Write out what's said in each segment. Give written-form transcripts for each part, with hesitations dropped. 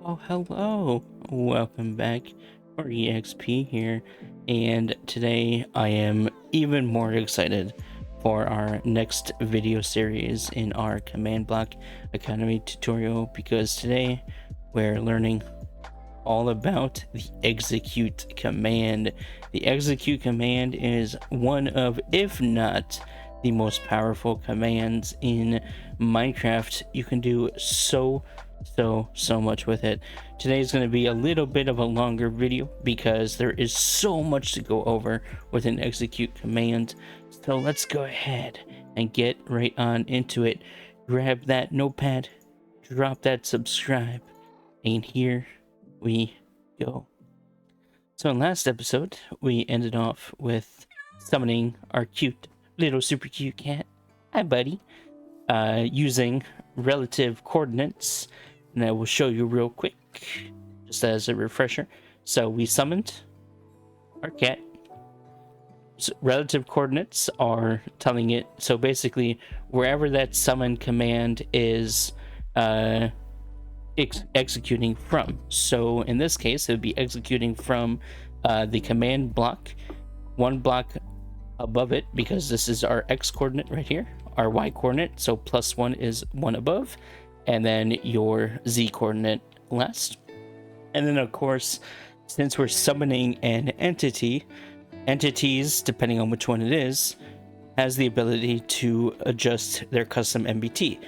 Oh, hello. Welcome back. CorgiXP here, and today I am even more excited for our next video series in our Command Block Academy tutorial, because today we're learning all about the execute command. The execute command is one of, if not the most powerful commands in Minecraft. You can do so much with it. Today is going to be a little bit of a longer video because there is so much to go over with an execute command. So let's go ahead and get right on into it. Grab that notepad, drop that subscribe, and here we go. So in last episode we ended off with summoning our cute little super cute cat, hi buddy, using relative coordinates, and I will show you real quick just as a refresher. So we summoned our cat. So relative coordinates are telling it, so basically wherever that summon command is executing from. So in this case it would be executing from the command block, one block above it, because this is our x coordinate right here, our y coordinate, so +1 is one above, and then your z coordinate last. And then of course, since we're summoning an entities, depending on which one it is, has the ability to adjust their custom MBT.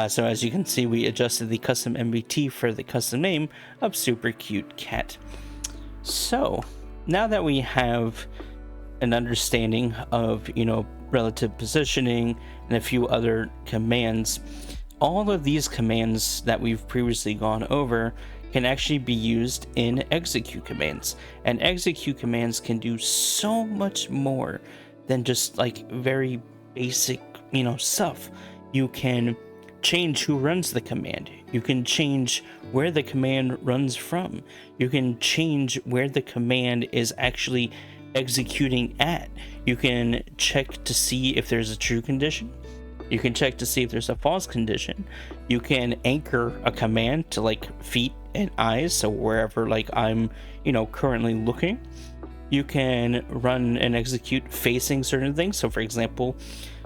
So as you can see, we adjusted the custom MBT for the custom name of super cute cat. So now that we have an understanding of, relative positioning and a few other commands, all of these commands that we've previously gone over can actually be used in execute commands, and execute commands can do so much more than just like very basic stuff. You can change who runs the command, you can change where the command runs from, you can change where the command is actually executing at. You can check to see if there's a true condition, you can check to see if there's a false condition, you can anchor a command to like feet and eyes, so wherever like I'm currently looking. You can run and execute facing certain things, so for example,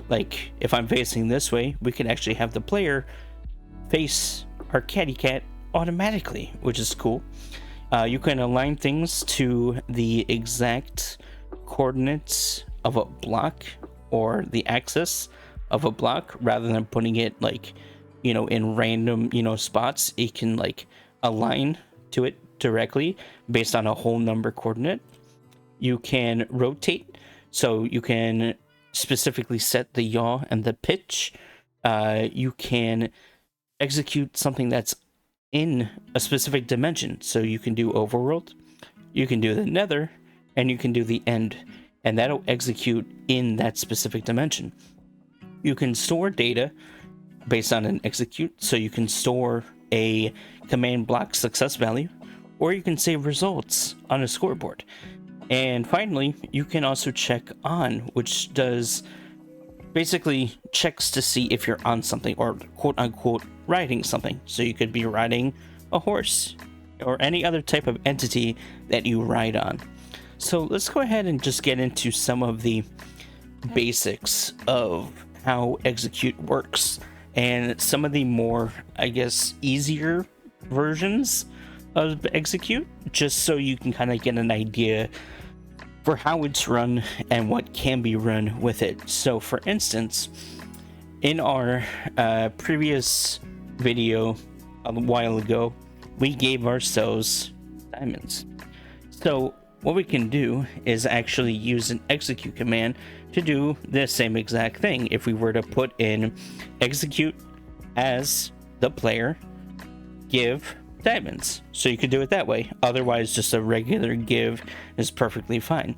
like if I'm facing this way, we can actually have the player face our catty cat automatically, which is cool. You can align things to the exact coordinates of a block or the axis of a block, rather than putting it like in random spots. It can like align to it directly based on a whole number coordinate. You can rotate, so you can specifically set the yaw and the pitch. You can execute something that's in a specific dimension, so you can do overworld, you can do the nether, and you can do the end, and that'll execute in that specific dimension. You can store data based on an execute, so you can store a command block success value, or you can save results on a scoreboard. And finally, you can also check on, which does basically checks to see if you're on something, or quote unquote riding something. So you could be riding a horse or any other type of entity that you ride on. So let's go ahead and just get into some of the basics of how execute works, and some of the more, I guess, easier versions of execute, just so you can kind of get an idea for how it's run and what can be run with it. So for instance, in our previous video a while ago, we gave ourselves diamonds. So what we can do is actually use an execute command to do the same exact thing. If we were to put in execute as the player give diamonds, so you could do it that way. Otherwise, just a regular give is perfectly fine.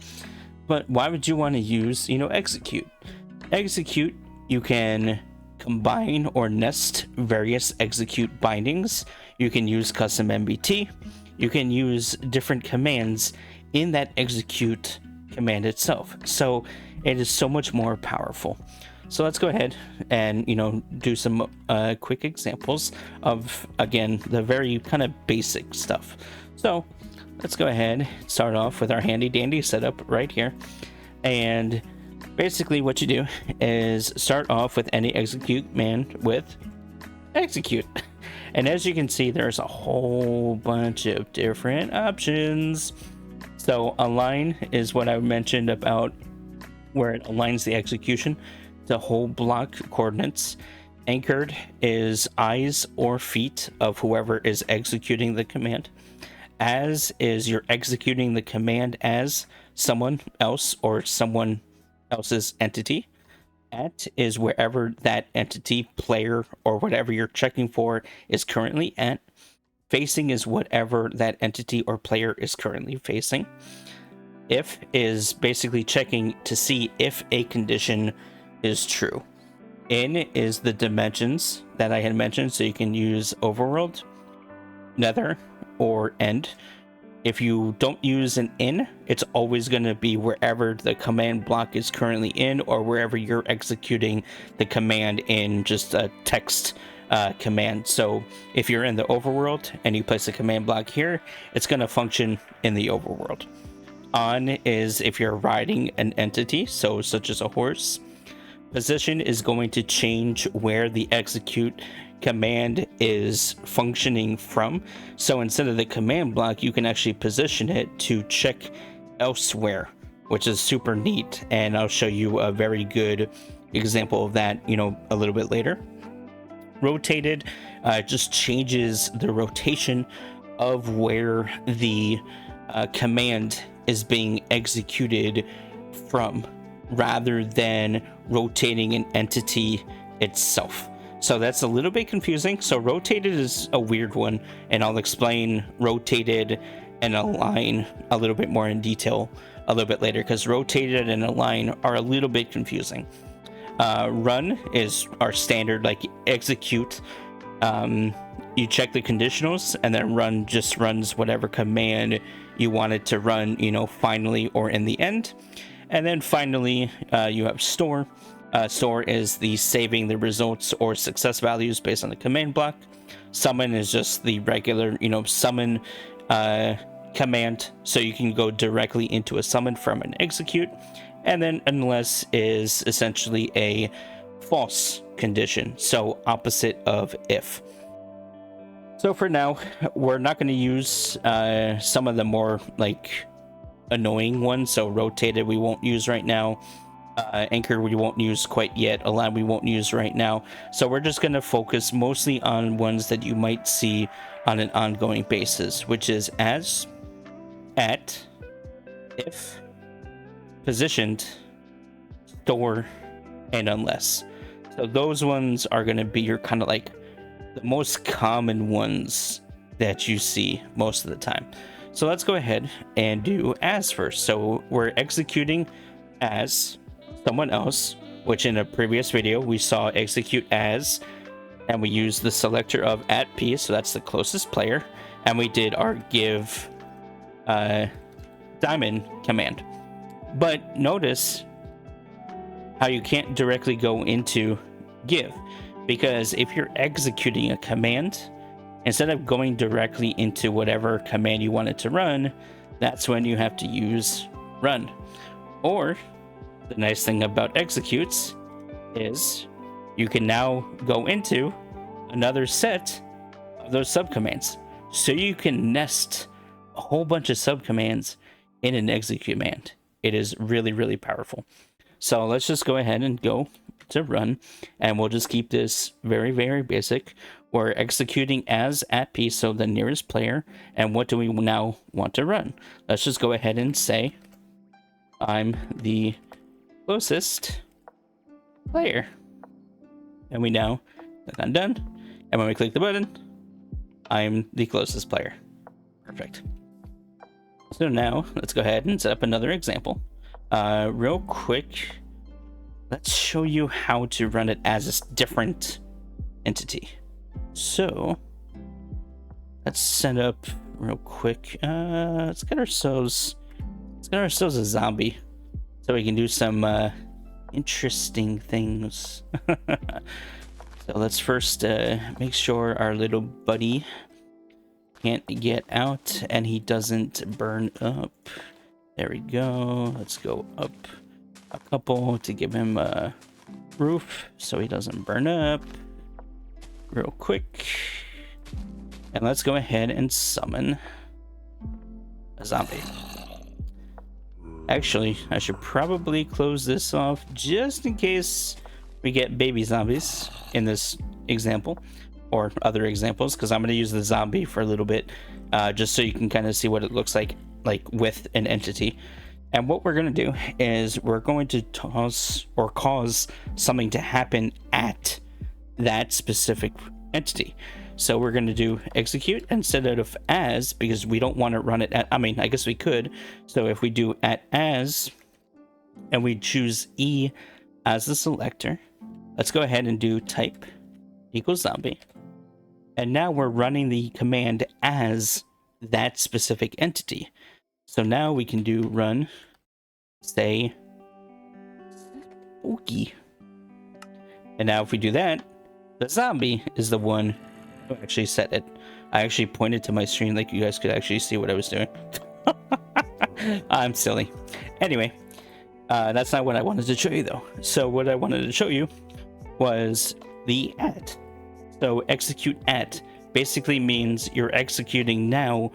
But why would you want to use execute? Execute, you can combine or nest various execute bindings. You can use custom MBT. You can use different commands in that execute command itself, so it is so much more powerful. So let's go ahead and, do some quick examples of, again, the very kind of basic stuff. So let's go ahead, start off with our handy dandy setup right here. And basically what you do is start off with any execute command with execute. And as you can see, there's a whole bunch of different options. So align is what I mentioned about where it aligns the execution to whole block coordinates. Anchored is eyes or feet of whoever is executing the command. As is you're executing the command as someone else or someone else's entity. At is wherever that entity, player, or whatever you're checking for is currently at. Facing is whatever that entity or player is currently facing. If is basically checking to see if a condition is true. In is the dimensions that I had mentioned, so you can use overworld, nether, or end. If you don't use an in, it's always going to be wherever the command block is currently in, or wherever you're executing the command in just a text command. So if you're in the overworld and you place a command block here, it's going to function in the overworld. On is if you're riding an entity, so such as a horse. Position is going to change where the execute command is functioning from. So instead of the command block, you can actually position it to check elsewhere, which is super neat. And I'll show you a very good example of that, a little bit later. Rotated just changes the rotation of where the command is being executed from, rather than rotating an entity itself. So that's a little bit confusing. So rotated is a weird one, and I'll explain rotated and align a little bit more in detail a little bit later, because rotated and align are a little bit confusing. Run is our standard, like execute. You check the conditionals, and then run just runs whatever command you want it to run, finally or in the end. And then finally, you have store. Store is the saving the results or success values based on the command block. Summon is just the regular, summon command, so you can go directly into a summon from an execute. And then unless is essentially a false condition, so opposite of if. So for now, we're not going to use some of the more annoying ones. So rotated we won't use right now. Anchor we won't use quite yet. Align we won't use right now. So we're just going to focus mostly on ones that you might see on an ongoing basis, which is as, at, if, positioned, store, and unless. So those ones are going to be your kind of the most common ones that you see most of the time. So let's go ahead and do as first. So we're executing as someone else, which in a previous video we saw execute as, and we used the selector of at p, so that's the closest player, and we did our give diamond command. But notice how you can't directly go into give, because if you're executing a command, instead of going directly into whatever command you want it to run, that's when you have to use run. Or the nice thing about executes is you can now go into another set of those subcommands. So you can nest a whole bunch of subcommands in an execute command. It is really, really powerful. So let's just go ahead and go to run, and we'll just keep this very, very basic. We're executing as at p, so the nearest player. And what do we now want to run? Let's just go ahead and say I'm the closest player, and we now click on done, and when we click the button, I'm the closest player. Perfect. So now let's go ahead and set up another example real quick. Let's show you how to run it as a different entity. So let's set up real quick. Let's get ourselves a zombie, so we can do some interesting things. So let's first make sure our little buddy can't get out and he doesn't burn up. There we go. Let's go up a couple to give him a roof so he doesn't burn up real quick. And let's go ahead and summon a zombie. Actually, I should probably close this off just in case we get baby zombies in this example or other examples, because I'm going to use the zombie for a little bit just so you can kind of see what it looks like with an entity. And what we're going to do is we're going to toss or cause something to happen at that specific entity. So we're going to do execute instead of as, because we don't want to run it at, I mean, I guess we could. So if we do at as and we choose E as the selector, let's go ahead and do type equals zombie. And now we're running the command as that specific entity. So now we can do run, say, spooky. And now if we do that, the zombie is the one who actually set it. I actually pointed to my screen like you guys could actually see what I was doing. I'm silly. Anyway, that's not what I wanted to show you though. So what I wanted to show you was the at. So execute at basically means you're executing now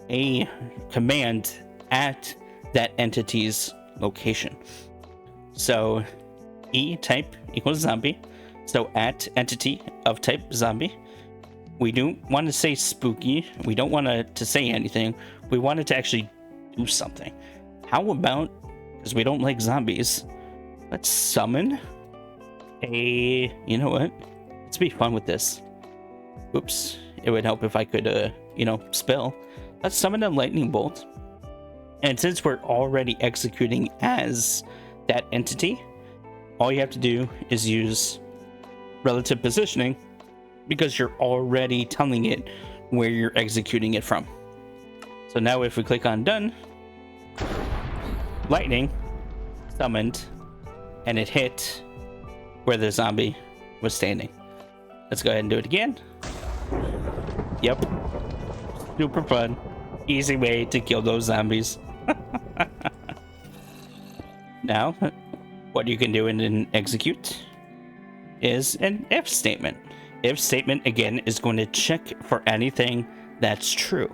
a command at that entity's location. So E type equals zombie. So at entity of type zombie. We don't want to say spooky. We don't want to say anything. We want it to actually do something. How about, because we don't like zombies, let's summon a, you know what? Let's be fun with this. Oops. It would help if I could, spell. Let's summon a lightning bolt. And since we're already executing as that entity, all you have to do is use relative positioning, because you're already telling it where you're executing it from. So now if we click on done, lightning summoned, and it hit where the zombie was standing. Let's go ahead and do it again. Yep. Super fun. Easy way to kill those zombies. Now, what you can do in an execute is an if statement. If statement, again, is going to check for anything that's true.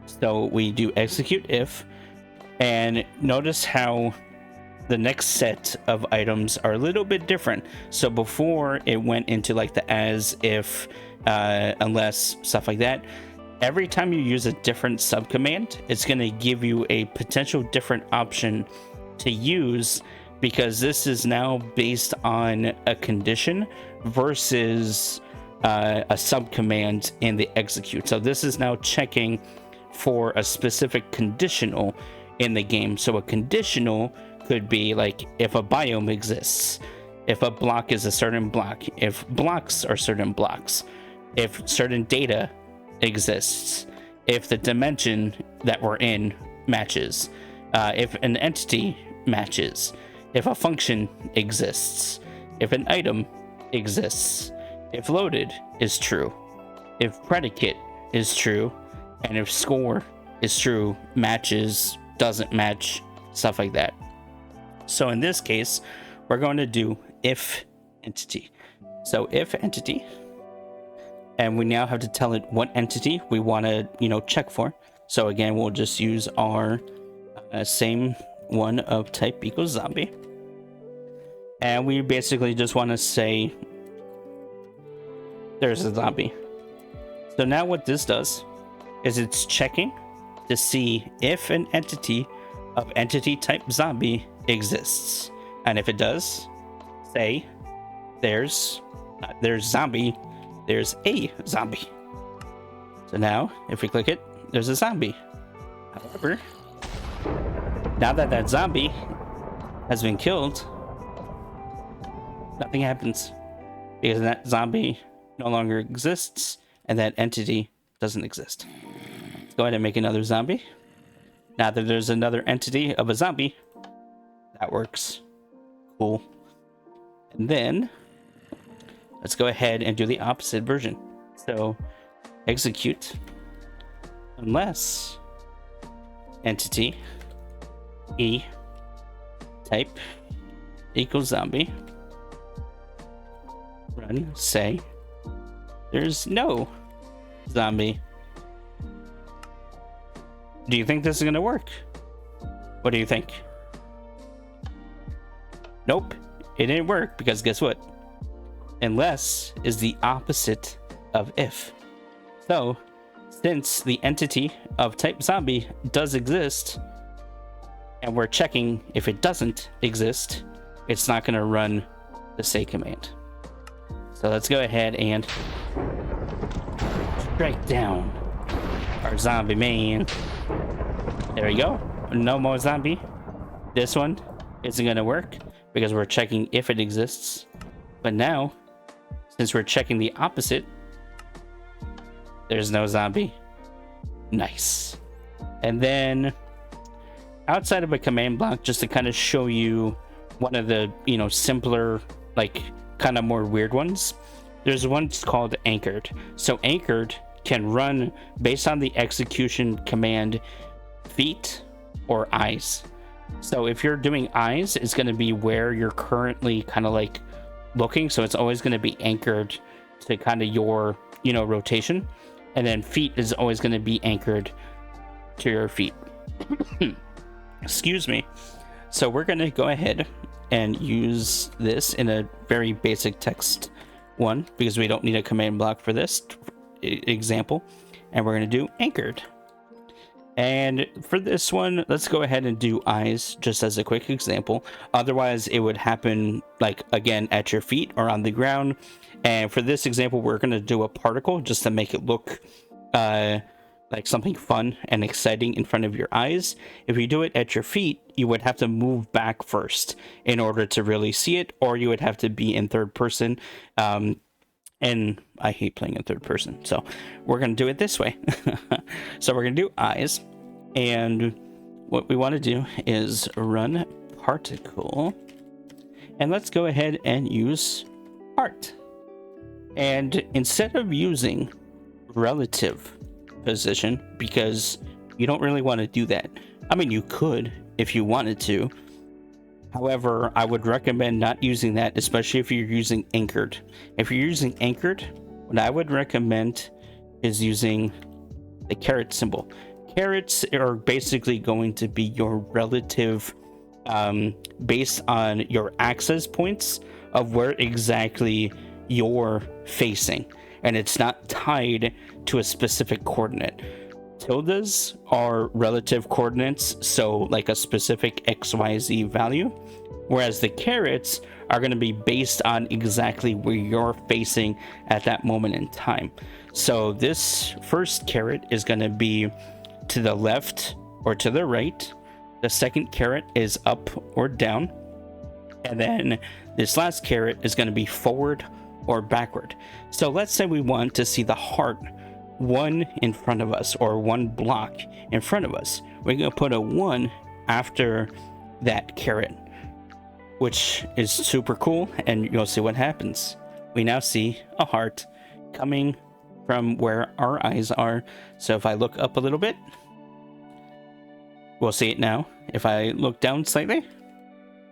So we do execute if, and notice how the next set of items are a little bit different. So before it went into like the as, if, unless, stuff like that. Every time you use a different subcommand, it's going to give you a potential different option to use, because this is now based on a condition versus a subcommand in the execute. So this is now checking for a specific conditional in the game. So a conditional could be like if a biome exists, if a block is a certain block, if blocks are certain blocks, if certain data exists, if the dimension that we're in matches, if an entity matches, if a function exists, if an item exists, if loaded is true, if predicate is true, and if score is true, matches, doesn't match, stuff like that. So in this case, we're going to do if entity. So if entity, and we now have to tell it what entity we want to, check for. So again, we'll just use our same one of type equals zombie. And we basically just want to say there's a zombie. So now what this does is it's checking to see if an entity of entity type zombie exists. And if it does, say there's zombie, there's a zombie. So now if we click it, there's a zombie. However, now that that zombie has been killed, nothing happens, because that zombie no longer exists and that entity doesn't exist. Let's go ahead and make another zombie. Now that there's another entity of a zombie, that works. Cool. And then let's go ahead and do the opposite version. So execute unless entity e type equals zombie, run say there's no zombie. Do you think this is gonna work? What do you think? Nope, it didn't work, because guess what? Unless is the opposite of if. So since the entity of type zombie does exist, and we're checking if it doesn't exist, it's not going to run the say command. So let's go ahead and strike down our zombie man. There we go. No more zombie. This one isn't going to work because we're checking if it exists. But now, since we're checking the opposite, there's no zombie. Nice. And then outside of a command block, just to kind of show you one of the, simpler, like kind of more weird ones, there's one called anchored. So anchored can run based on the execution command feet or eyes. So if you're doing eyes, it's going to be where you're currently kind of like looking. So it's always going to be anchored to kind of your, rotation. And then feet is always going to be anchored to your feet. Excuse me. So we're going to go ahead and use this in a very basic text one, because we don't need a command block for this example. And we're going to do anchored. And for this one, let's go ahead and do eyes just as a quick example. Otherwise, it would happen like again at your feet or on the ground. And for this example, we're going to do a particle just to make it look like something fun and exciting in front of your eyes. If you do it at your feet, you would have to move back first in order to really see it, or you would have to be in third person. And I hate playing in third person, so we're going to do it this way. So we're going to do eyes, and what we want to do is run particle, and let's go ahead and use art. And instead of using relative position, because you don't really want to do that. I mean, you could if you wanted to. However, I would recommend not using that, especially if you're using anchored. If you're using anchored, what I would recommend is using the caret symbol. Carets are basically going to be your relative based on your access points of where exactly you're facing, and it's not tied to a specific coordinate. Tildes are relative coordinates, so like a specific XYZ value, whereas the carets are going to be based on exactly where you're facing at that moment in time. So this first caret is going to be to the left or to the right. The second caret is up or down. And then this last caret is going to be forward or backward. So let's say we want to see the heart one in front of us, or one block in front of us. We're going to put a 1 after that caret, which is super cool, and you'll see what happens. We now see a heart coming from where our eyes are. So if I look up a little bit, we'll see it now. If I look down slightly,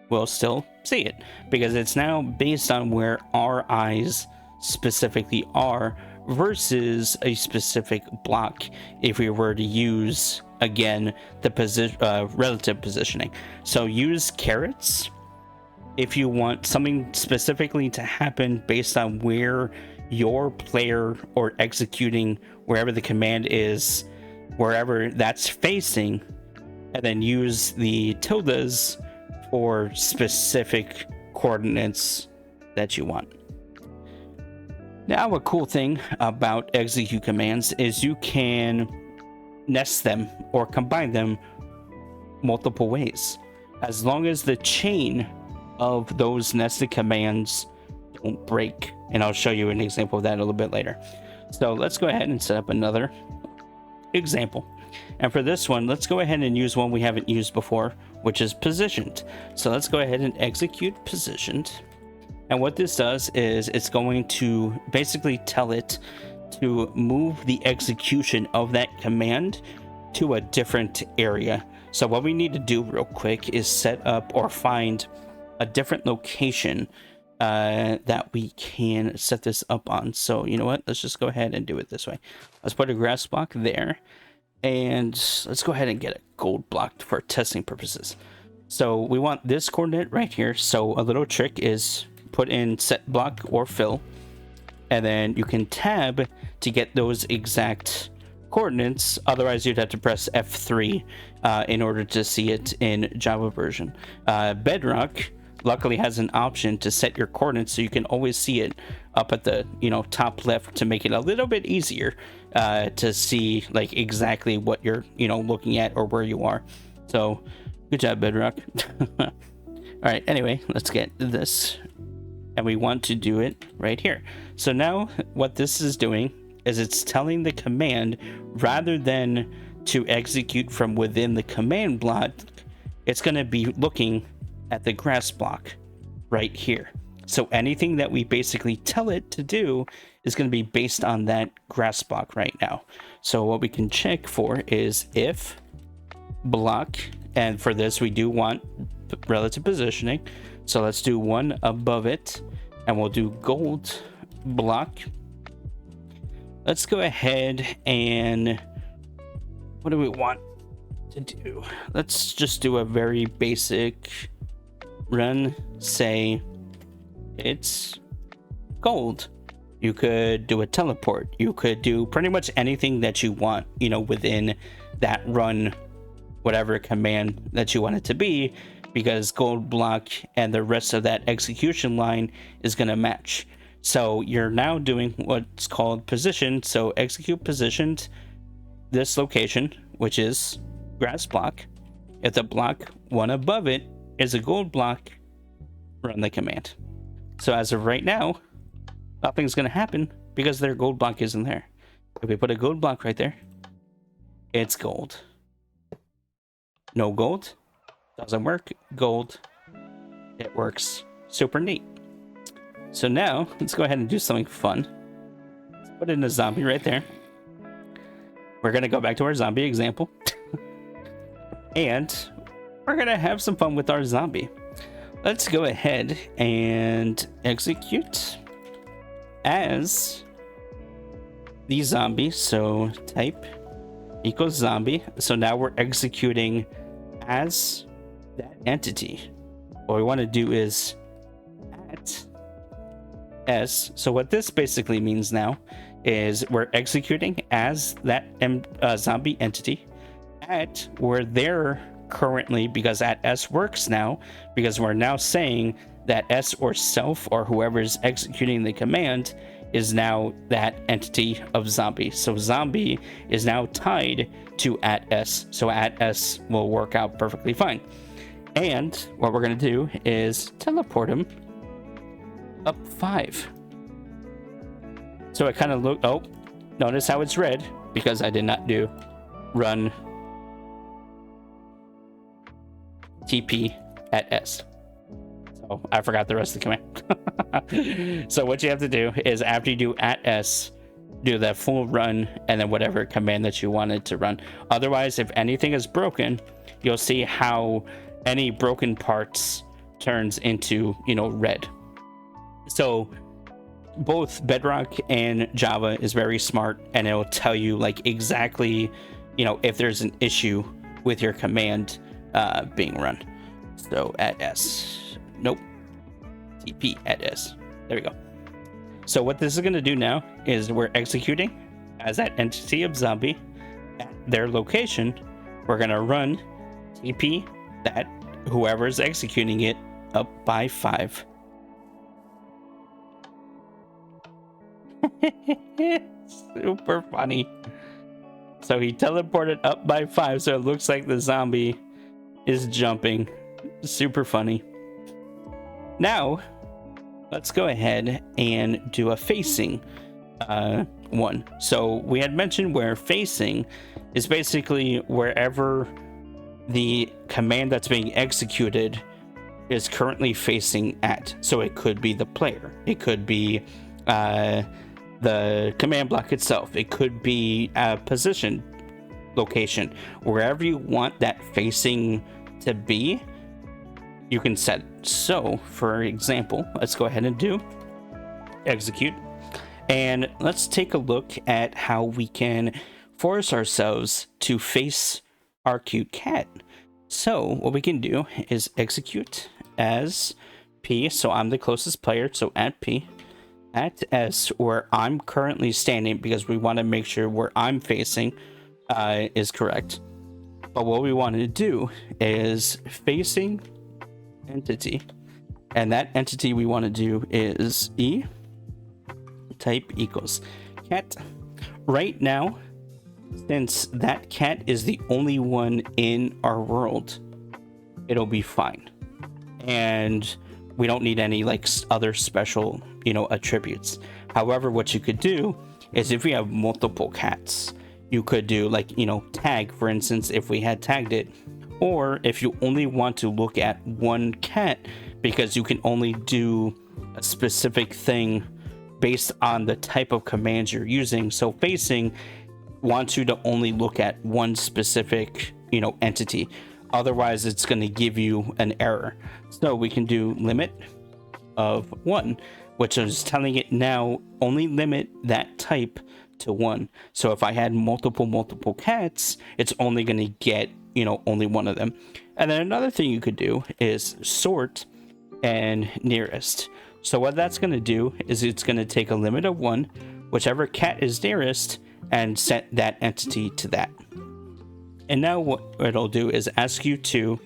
we'll still see it, because it's now based on where our eyes specifically are versus a specific block if we were to use, again, the relative positioning. So use carets if you want something specifically to happen based on where your player or executing wherever the command is, wherever that's facing, and then use the tildes for specific coordinates that you want. Now, a cool thing about execute commands is you can nest them or combine them multiple ways, as long as the chain of those nested commands don't break. And I'll show you an example of that a little bit later. So let's go ahead and set up another example. And for this one, let's go ahead and use one we haven't used before, which is positioned. So let's go ahead and execute positioned. And what this does is it's going to basically tell it to move the execution of that command to a different area. So what we need to do real quick is set up or find a different location that we can set this up on. So you know what, let's just go ahead and do it this way. Let's put a grass block there, and let's go ahead and get a gold block for testing purposes. So we want this coordinate right here. So a little trick is put in set block or fill, and then you can tab to get those exact coordinates. Otherwise you'd have to press F3 in order to see it in Java version. Bedrock luckily has an option to set your coordinates, so you can always see it up at the top left, to make it a little bit easier to see like exactly what you're looking at or where you are. So good job, Bedrock. All right, anyway, let's get this, and we want to do it right here. So now what this is doing is it's telling the command, rather than to execute from within the command block, it's going to be looking at the grass block right here. So anything that we basically tell it to do is going to be based on that grass block right now. So what we can check for is if block, and for this we do want relative positioning, so let's do one above it, and we'll do gold block. Let's go ahead and what do we want to do? Let's just do a very basic run, say it's gold. You could do a teleport, you could do pretty much anything that you want within that run, whatever command that you want it to be, because gold block and the rest of that execution line is going to match. So you're now doing what's called position. So execute positioned this location, which is grass block. If the block one above it is a gold block, run the command. So as of right now, nothing's going to happen because their gold block isn't there. If we put a gold block right there, it's gold. No gold, doesn't work. Gold, it works. Super neat. So now let's go ahead and do something fun. Let's put in a zombie right there. We're going to go back to our zombie example. And we're going to have some fun with our zombie. Let's go ahead and execute as the zombie. So type equals zombie. So now we're executing as that entity. What we want to do is at s. So what this basically means now is we're executing as that zombie entity at where they're currently, because at s works now, because we're now saying that s or self or whoever's executing the command is now that entity of zombie. So zombie is now tied to at s. So at s will work out perfectly fine. And what we're going to do is teleport him up 5. So it kind of looked, oh, notice how it's red because I did not do run TP at S. So I forgot the rest of the command. So what you have to do is after you do at S, do that full run and then whatever command that you wanted to run. Otherwise, if anything is broken, you'll see how any broken parts turns into, red. So both Bedrock and Java is very smart, and it'll tell you like exactly, if there's an issue with your command being run. So at S, nope, TP at S. There we go. So what this is going to do now is we're executing as that entity of zombie at their location. We're going to run TP that whoever's executing it up by 5. Super funny. So he teleported up by 5, so it looks like the zombie is jumping. Super funny. Now let's go ahead and do a facing one. So we had mentioned where facing is basically wherever the command that's being executed is currently facing at. So it could be the player, it could be the command block itself, it could be a position, location, wherever you want that facing to be, you can set it. So for example, let's go ahead and do execute, and let's take a look at how we can force ourselves to face our cute cat. So what we can do is execute as P, so I'm the closest player, so at P, at S, where I'm currently standing, because we want to make sure where I'm facing is correct. But what we want to do is facing entity, and that entity we want to do is E type equals cat. Right now, since that cat is the only one in our world, it'll be fine, and we don't need any like other special, you know, attributes. However, what you could do is if we have multiple cats, you could do like, you know, tag, for instance, if we had tagged it, or if you only want to look at one cat because you can only do a specific thing based on the type of commands you're using. So facing wants you to only look at one specific, you know, entity. Otherwise, it's going to give you an error. So we can do limit of 1, which is telling it now only limit that type to 1. So if I had multiple cats, it's only going to get, you know, only one of them. And then another thing you could do is sort and nearest. So what that's going to do is it's going to take a limit of 1, whichever cat is nearest, and set that entity to that. And now what it'll do is ask you to,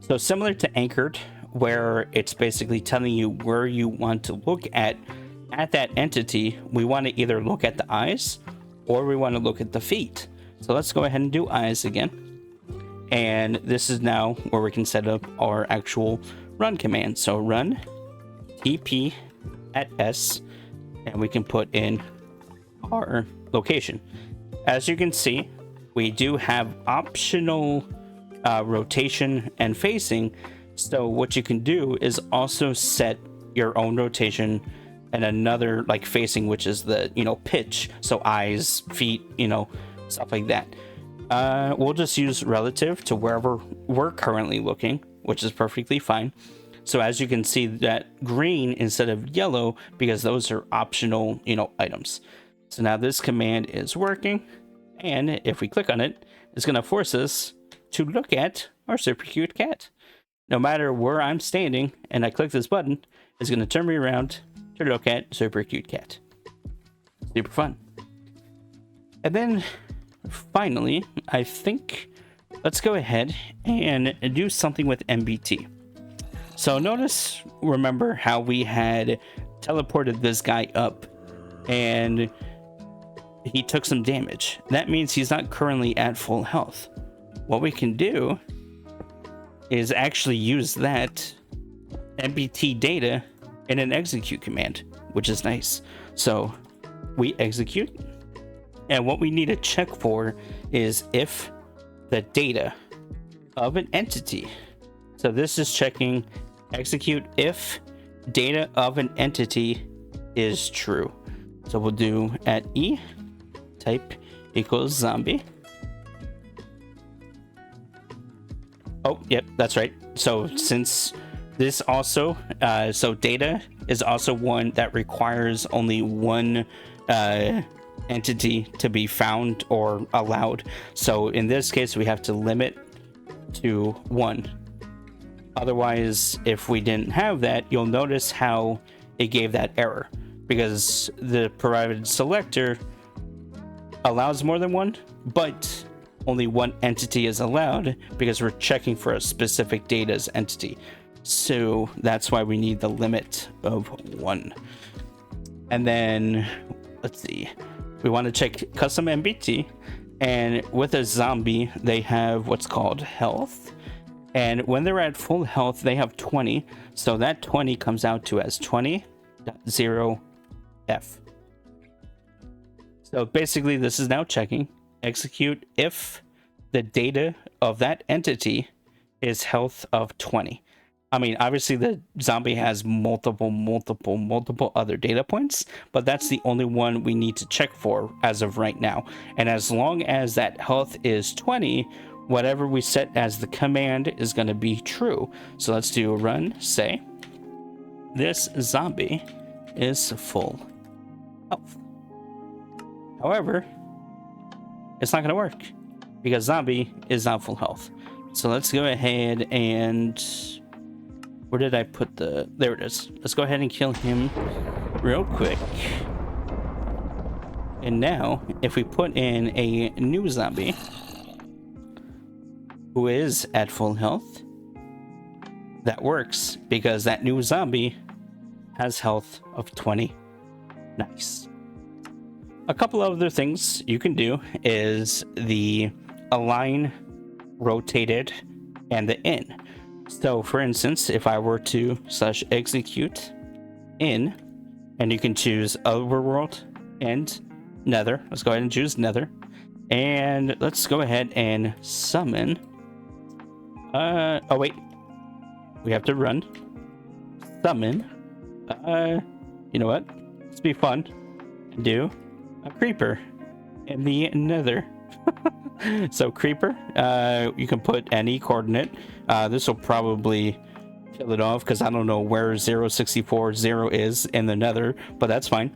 so similar to anchored, where it's basically telling you where you want to look at that entity, we want to either look at the eyes or we want to look at the feet. So let's go ahead and do eyes again. And this is now where we can set up our actual run command. So run TP at S, and we can put in our location. As you can see, we do have optional rotation and facing. So what you can do is also set your own rotation and another like facing, which is the, you know, pitch. So eyes, feet, you know, stuff like that. We'll just use relative to wherever we're currently looking, which is perfectly fine. So as you can see, that green instead of yellow, because those are optional, you know, items. So now this command is working, and if we click on it, it's going to force us to look at our super cute cat. No matter where I'm standing and I click this button, it's going to turn me around to look at super cute cat. Super fun. And then finally, I think let's go ahead and do something with MBT. So notice, remember how we had teleported this guy up and he took some damage. That means he's not currently at full health. What we can do is actually use that MBT data in an execute command, which is nice. So we execute, and what we need to check for is if the data of an entity. So this is checking execute if data of an entity is true. So we'll do at E type equals zombie. Oh, yep, that's right. So since this also, so data is also one that requires only one entity to be found or allowed. So in this case, we have to limit to 1. Otherwise, if we didn't have that, you'll notice how it gave that error, because the provided selector allows more than 1, but only 1 entity is allowed because we're checking for a specific data's entity. So that's why we need the limit of 1. And then let's see, we want to check custom MBT, and with a zombie they have what's called health, and when they're at full health they have 20. So that 20 comes out to as 20.0f. So basically this is now checking execute if the data of that entity is health of 20. I mean, obviously the zombie has multiple other data points, but that's the only one we need to check for as of right now. And as long as that health is 20, whatever we set as the command is going to be true. So let's do run, say, this zombie is full health. However, it's not going to work because zombie is not full health. So let's go ahead and... where did I put the... there it is. Let's go ahead and kill him real quick. And now, if we put in a new zombie who is at full health, that works because that new zombie has health of 20. Nice. A couple of other things you can do is the align, rotated, and the in. So for instance, if I were to /execute in, and you can choose overworld and nether. Let's go ahead and choose nether. And let's go ahead and summon. Oh wait, we have to run. Summon. You know what? Let's be fun. Do a creeper in the nether. So creeper, you can put any coordinate. This will probably kill it off because I don't know where 064 is in the nether, but that's fine.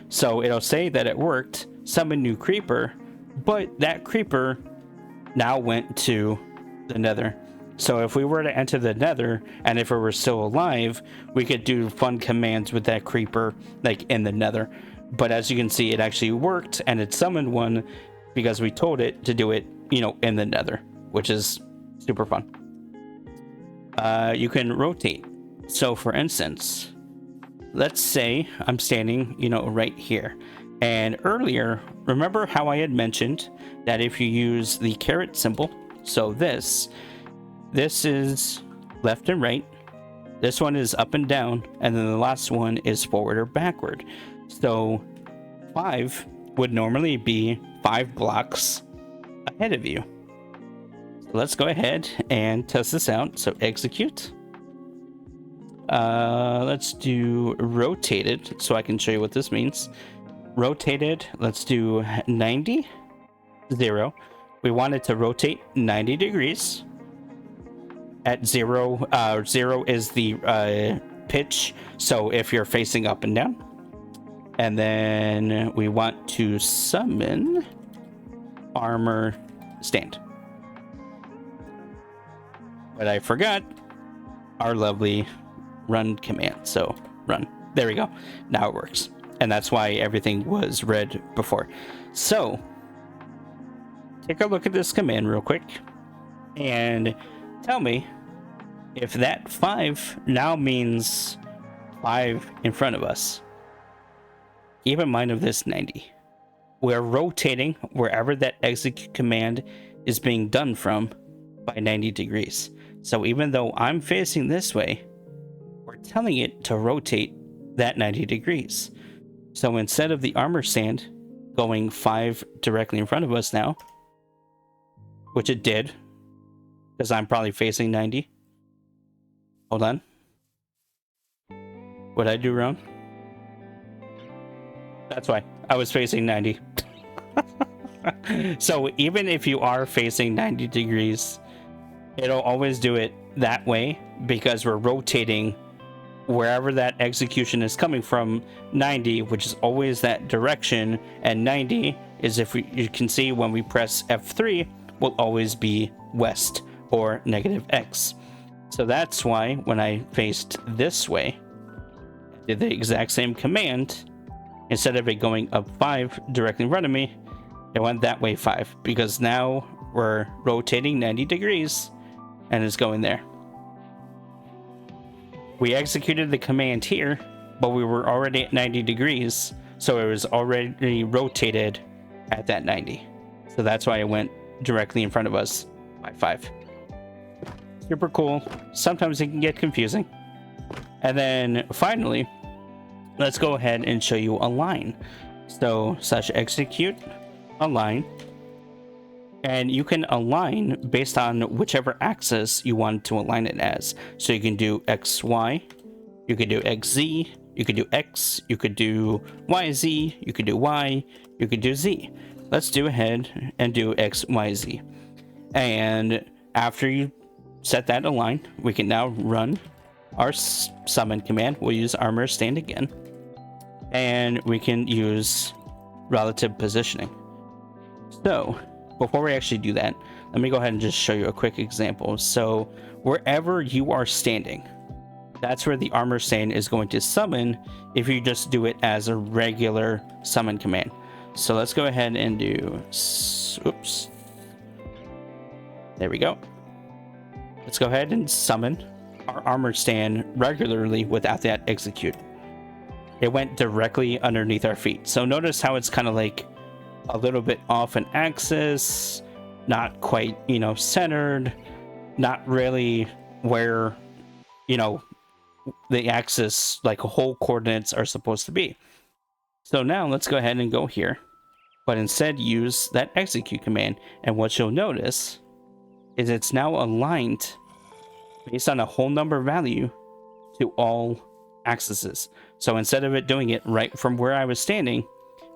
So it'll say that it worked, summon new creeper, but that creeper now went to the nether. So if we were to enter the nether and if it were still alive, we could do fun commands with that creeper like in the nether. But as you can see, it actually worked and it summoned one because we told it to do it, you know, in the nether, which is super fun. You can rotate. So for instance, let's say I'm standing, you know, right here. And earlier, remember how I had mentioned that if you use the caret symbol, so this is left and right, this one is up and down, and then the last one is forward or backward. So 5 would normally be 5 blocks ahead of you. So let's go ahead and test this out. So execute. Let's do rotated so I can show you what this means. Rotated, let's do 90, 0. We want it to rotate 90 degrees. At 0, 0 is the pitch, so if you're facing up and down. And then we want to summon armor stand. But I forgot our lovely run command. So run. There we go. Now it works. And that's why everything was red before. So take a look at this command real quick and tell me if that 5 now means 5 in front of us. Keep in mind of this 90. We're rotating wherever that execute command is being done from by 90 degrees. So even though I'm facing this way, we're telling it to rotate that 90 degrees. So instead of the armor stand going 5 directly in front of us now, which it did, because I'm probably facing 90. Hold on. What'd I do wrong? That's why I was facing 90. So even if you are facing 90 degrees, it'll always do it that way because we're rotating wherever that execution is coming from 90, which is always that direction, and 90 is, if you can see when we press F3, will always be west or -X. So that's why when I faced this way, I did the exact same command. Instead of it going up 5 directly in front of me, it went that way 5, because now we're rotating 90 degrees and it's going there. We executed the command here, but we were already at 90 degrees, so it was already rotated at that 90. So that's why it went directly in front of us by 5. Super cool. Sometimes it can get confusing. And then finally, let's go ahead and show you a line. So /execute align, And you can align based on whichever axis you want to align it as. So you can do XY, you could do XZ, you could do X, you could do YZ, you could do Y, you could do Z. Let's do ahead and do XYZ. And after you set that align, we can now run our summon command. We'll use armor stand again. And we can use relative positioning. So before we actually do that, let me go ahead and just show you a quick example. So wherever you are standing, that's where the armor stand is going to summon if you just do it as a regular summon command. So let's go ahead and do, oops, there we go. Let's go ahead and summon our armor stand regularly without that execute. It went directly underneath our feet. So notice how it's kind of like a little bit off an axis, not quite, you know, centered, not really where, you know, the axis, like whole coordinates are supposed to be. So now let's go ahead and go here, but instead use that execute command. And what you'll notice is it's now aligned based on a whole number value to all axes. So instead of it doing it right from where I was standing,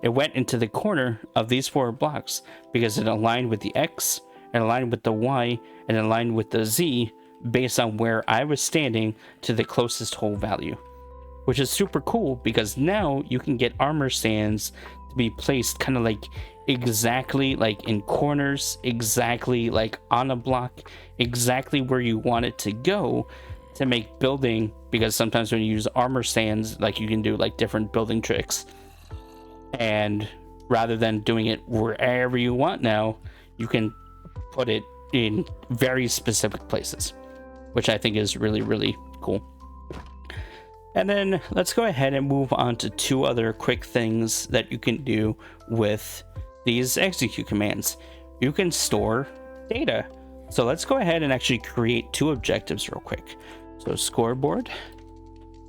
it went into the corner of these 4 blocks because it aligned with the X, it aligned with the Y, and it aligned with the Z based on where I was standing to the closest whole value, which is super cool because now you can get armor stands to be placed kind of like exactly like in corners, exactly like on a block, exactly where you want it to go to make building, because sometimes when you use armor stands, like you can do like different building tricks, and rather than doing it wherever you want, now you can put it in very specific places, which I think is really, really cool. And then let's go ahead and move on to 2 other quick things that you can do with these execute commands. You can store data. So let's go ahead and actually create 2 objectives real quick. So scoreboard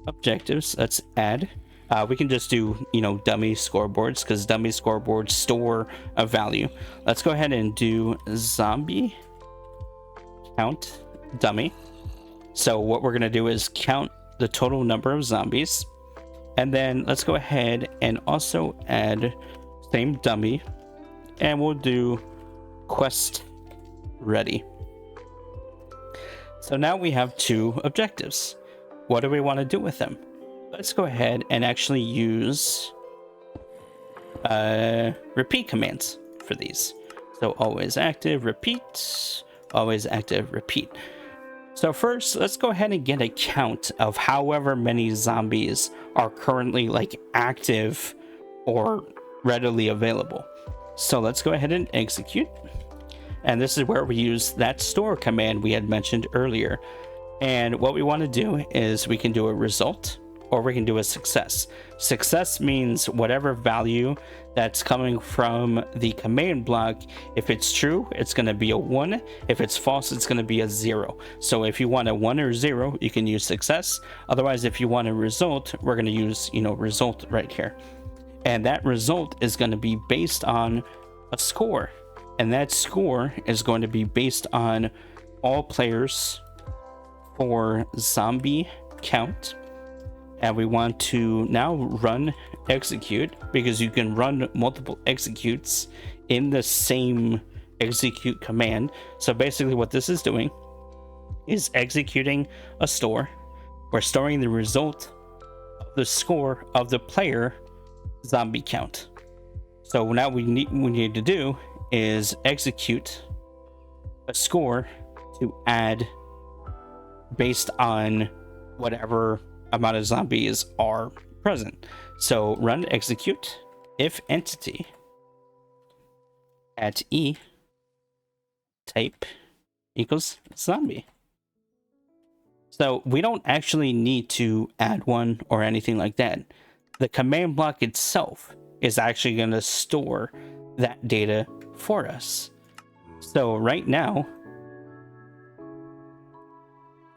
objectives, let's add. We can just do, you know, dummy scoreboards because dummy scoreboards store a value. Let's go ahead and do zombie count dummy. So what we're going to do is count the total number of zombies. And then let's go ahead and also add same dummy. And we'll do quest ready. So now we have 2 objectives. What do we want to do with them? Let's go ahead and actually use repeat commands for these. So always active, repeat, always active, repeat. So first, let's go ahead and get a count of however many zombies are currently like active or readily available. So let's go ahead and execute. And this is where we use that store command we had mentioned earlier. And what we want to do is we can do a result or we can do a success. Success means whatever value that's coming from the command block. If it's true, it's going to be a 1. If it's false, it's going to be a 0. So if you want a 1 or 0, you can use success. Otherwise, if you want a result, we're going to use, you know, result right here. And that result is going to be based on a score. And that score is going to be based on all players for zombie count. And we want to now run execute because you can run multiple executes in the same execute command. So basically what this is doing is executing a store. We're storing the result of the score of the player zombie count. So now we need to do is execute a score to add based on whatever amount of zombies are present. So run execute if entity at e type equals zombie. So we don't actually need to add one or anything like that. The command block itself is actually going to store that data for us. So right now,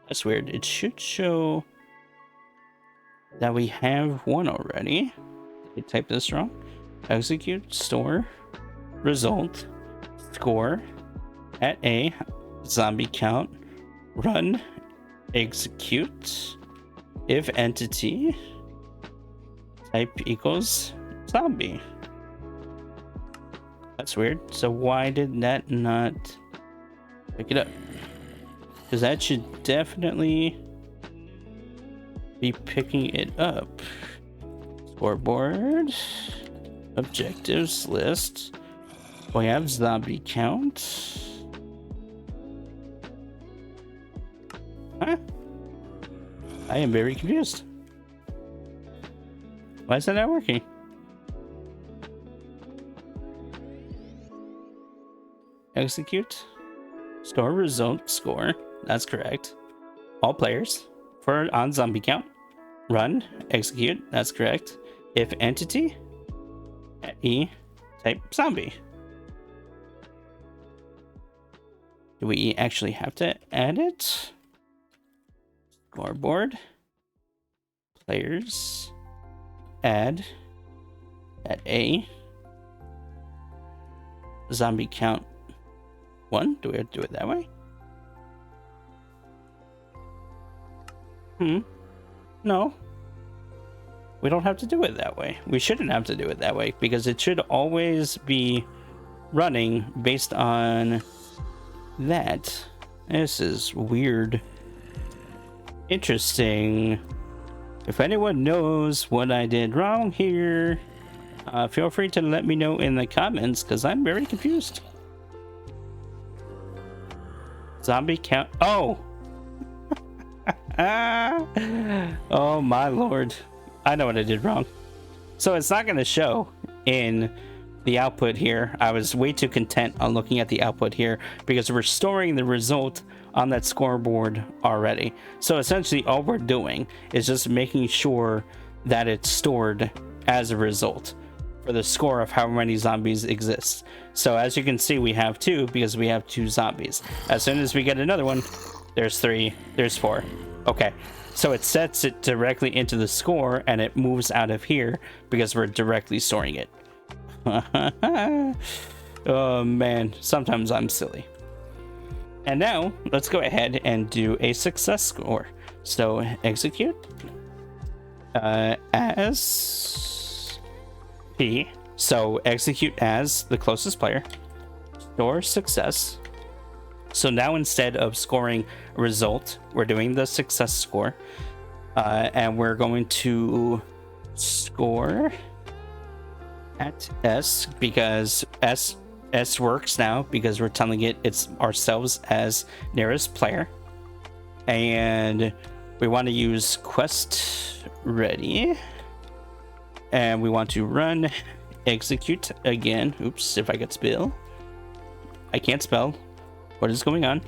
that's weird. It should show that we have one already. Did I type this wrong? Execute, store, result, score, at A, zombie count, run, execute, if entity type equals zombie. That's weird. So why did that not pick it up? Because that should definitely be picking it up. Scoreboard, objectives list. We have zombie count. Huh? I am very confused. Why is that not working? Execute. Store result score. That's correct. All players for on zombie count. Run. Execute. That's correct. If entity at E type zombie. Do we actually have to add it? Scoreboard. Players. Add at A. Zombie count 1. Do we have to do it that way? No. We don't have to do it that way. We shouldn't have to do it that way because it should always be running based on that. This is weird. Interesting. If anyone knows what I did wrong here, feel free to let me know in the comments because I'm very confused. Zombie count. Oh! Oh my lord. I know what I did wrong. So it's not going to show in the output here. I was way too content on looking at the output here because we're storing the result on that scoreboard already. So essentially all we're doing is just making sure that it's stored as a result for the score of how many zombies exist. So as you can see, we have 2 because we have 2 zombies. As soon as we get another one, there's 3, there's 4. Okay, so it sets it directly into the score and it moves out of here because we're directly storing it. Oh man, sometimes I'm silly. And now let's go ahead and do a success score. So execute as P. So execute as the closest player. Store success. So now instead of scoring a result, we're doing the success score. And we're going to score at S because S works now because we're telling it it's ourselves as nearest player. And we want to use quest ready. And we want to run execute again. Oops, if I could spell. I can't spell. What is going on?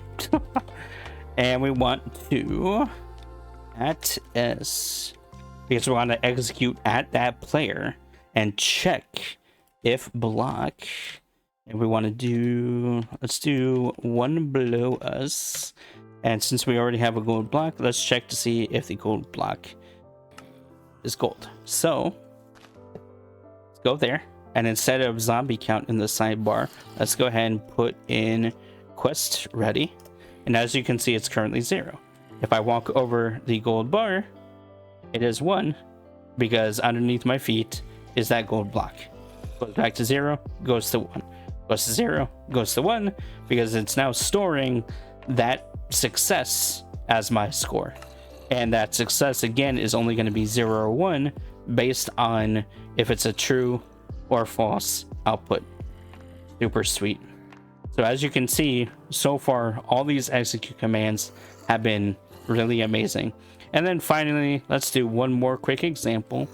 And we want to at S because we want to execute at that player and check if block. And we want to do, let's do 1 below us. And since we already have a gold block, let's check to see if the gold block is gold. So let's go there. And instead of zombie count in the sidebar, let's go ahead and put in quest ready. And as you can see, it's currently 0. If I walk over the gold bar, it is 1 because underneath my feet is that gold block. Goes back to 0, goes to 1. Goes to 0, goes to 1 because it's now storing that success as my score. And that success again is only going to be 0 or 1 based on if it's a true or false output. Super sweet. So as you can see, so far all these execute commands have been really amazing. And then finally, let's do one more quick example.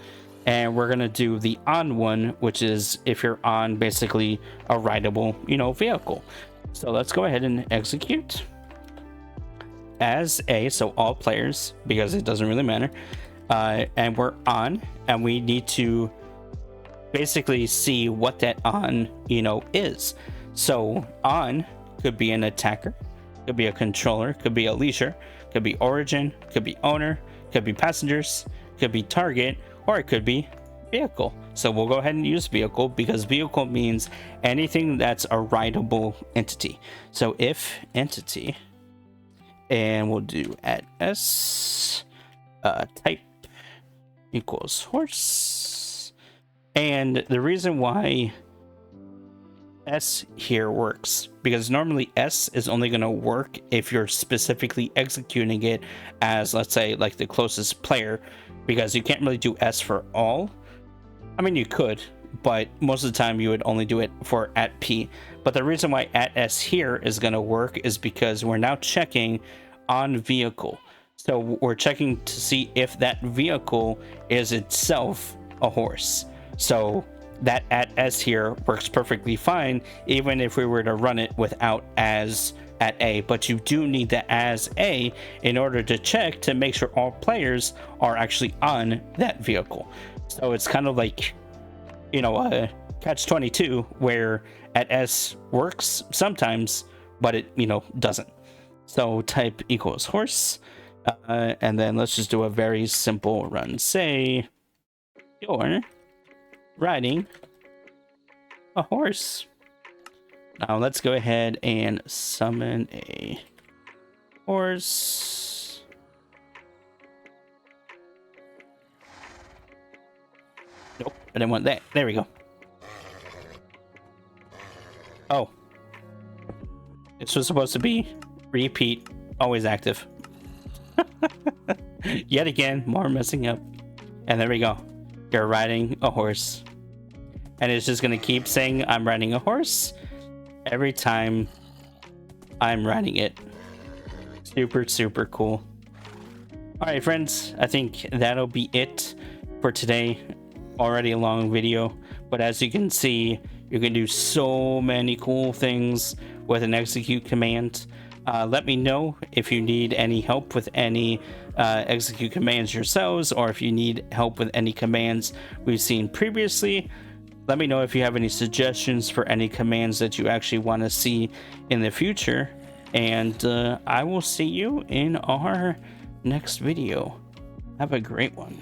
And we're going to do the on one, which is if you're on basically a rideable, vehicle. So let's go ahead and execute as A, so all players, because it doesn't really matter. And we're on, and we need to basically see what that on, is. So on could be an attacker, could be a controller, could be a leisure, could be origin, could be owner, could be passengers, could be target, or it could be vehicle. So we'll go ahead and use vehicle, because vehicle means anything that's a rideable entity. So if entity, and we'll do at s type equals horse. And the reason why S here works, because normally S is only going to work if you're specifically executing it as, let's say, like the closest player, because you can't really do S for all. I mean, you could, but most of the time you would only do it for at P. But the reason why at S here is going to work is because we're now checking on vehicle. So we're checking to see if that vehicle is itself a horse. So that at S here works perfectly fine, even if we were to run it without as at A. But you do need the as A in order to check to make sure all players are actually on that vehicle. So it's kind of like, you know, a catch-22 where at S works sometimes, but it, you know, doesn't. So type equals horse, and then let's just do a very simple run. Say you're riding a horse. Now let's go ahead and summon a horse. Nope, I didn't want that. There we go. Oh, this was supposed to be repeat, always active. Yet again, more messing up. And there we go. You're riding a horse. And it's just going to keep saying I'm riding a horse every time I'm riding it. Super, super cool. Alright, friends, I think that'll be it for today. Already a long video, but as you can see, you can do so many cool things with an execute command. Let me know if you need any help with any execute commands yourselves, or if you need help with any commands we've seen previously. Let me know if you have any suggestions for any commands that you actually want to see in the future. And I will see you in our next video. Have a great one.